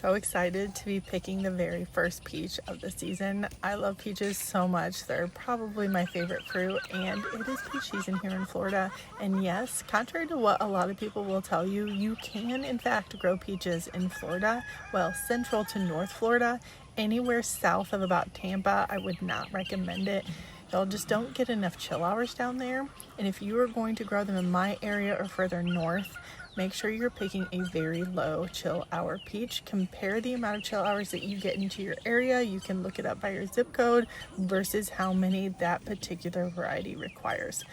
So excited to be picking the very first peach of the season. I love peaches so much. They're probably my favorite fruit, and it is peach season here in Florida. And yes, contrary to what a lot of people will tell you, you can in fact grow peaches in Florida. Well, central to North Florida. Anywhere south of about Tampa, I would not recommend it. Y'all just don't get enough chill hours down there. And if you are going to grow them in my area or further north, make sure you're picking a very low chill hour peach. Compare the amount of chill hours that you get into your area. You can look it up by your zip code versus how many that particular variety requires.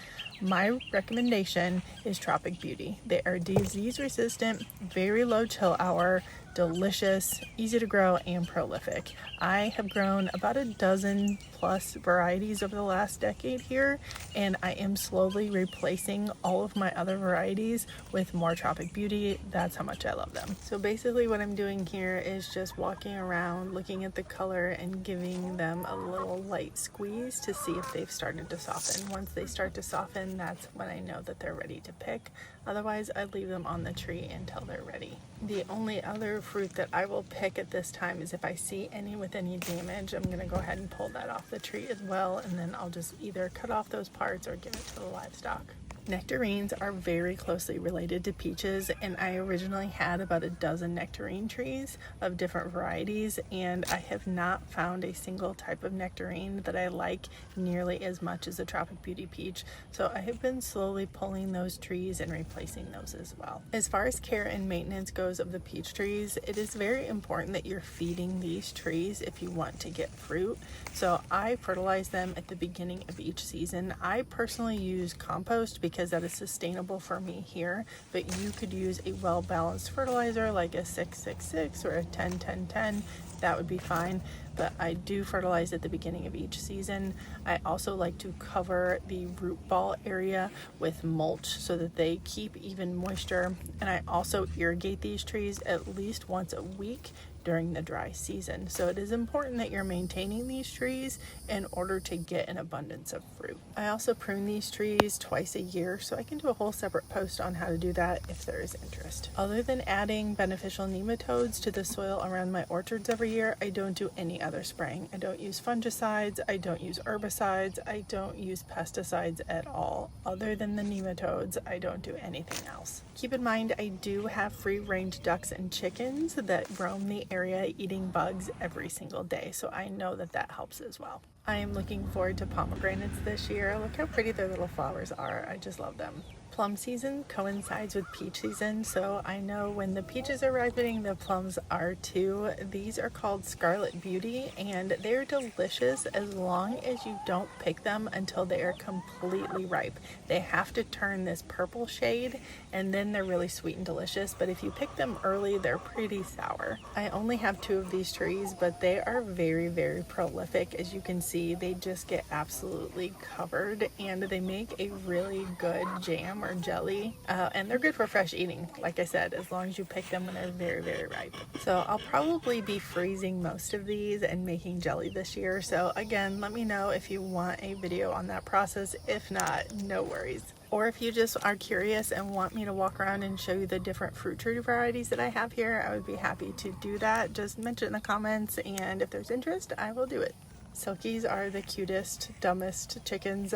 My recommendation is Tropic Beauty. They are disease resistant, very low chill hour, delicious, easy to grow, and prolific. I have grown about a dozen plus varieties over the last decade here, and I am slowly replacing all of my other varieties with more Tropic Beauty. That's how much I love them. So basically what I'm doing here is just walking around, looking at the color and giving them a little light squeeze to see if they've started to soften. Once they start to soften, that's when I know that they're ready to pick. Otherwise, I leave them on the tree until they're ready. The only other fruit that I will pick at this time is if I see any with any damage, I'm gonna go ahead and pull that off the tree as well, and then I'll just either cut off those parts or give it to the livestock. Nectarines are very closely related to peaches, and I originally had about a dozen nectarine trees of different varieties, and I have not found a single type of nectarine that I like nearly as much as a Tropic Beauty peach. So I have been slowly pulling those trees and replacing those as well. As far as care and maintenance goes of the peach trees, it is very important that you're feeding these trees if you want to get fruit. So I fertilize them at the beginning of each season. I personally use compost because that is sustainable for me here, but you could use a well-balanced fertilizer like a 6-6-6 or a 10-10-10. That would be fine, but I do fertilize at the beginning of each season. I also like to cover the root ball area with mulch so that they keep even moisture, and I also irrigate these trees at least once a week during the dry season. So it is important that you're maintaining these trees in order to get an abundance of fruit. I also prune these trees twice a year, so I can do a whole separate post on how to do that if there is interest. Other than adding beneficial nematodes to the soil around my orchards every year, I don't do any other spraying. I don't use fungicides, I don't use herbicides, I don't use pesticides at all. Other than the nematodes, I don't do anything else. Keep in mind, I do have free-range ducks and chickens that roam the area eating bugs every single day, so I know that that helps as well. I am looking forward to pomegranates this year. Look how pretty their little flowers are. I just love them. Plum season coincides with peach season, so I know when the peaches are ripening, the plums are too. These are called Scarlet Beauty, and they're delicious as long as you don't pick them until they are completely ripe. They have to turn this purple shade, and then they're really sweet and delicious, but if you pick them early, they're pretty sour. I only have 2 of these trees, but they are very, very prolific. As you can see, they just get absolutely covered, and they make a really good jam or jelly, and they're good for fresh eating, like I said, as long as you pick them when they're very, very ripe. So I'll probably be freezing most of these and making jelly this year, so again, let me know if you want a video on that process. If not, no worries. Or if you just are curious and want me to walk around and show you the different fruit tree varieties that I have here, I would be happy to do that. Just mention it in the comments, and if there's interest, I will do it. Silkies are the cutest, dumbest chickens.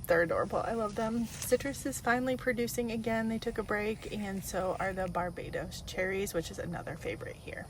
They're adorable. I love them. Citrus is finally producing again. They took a break, and so are the Barbados cherries, which is another favorite here.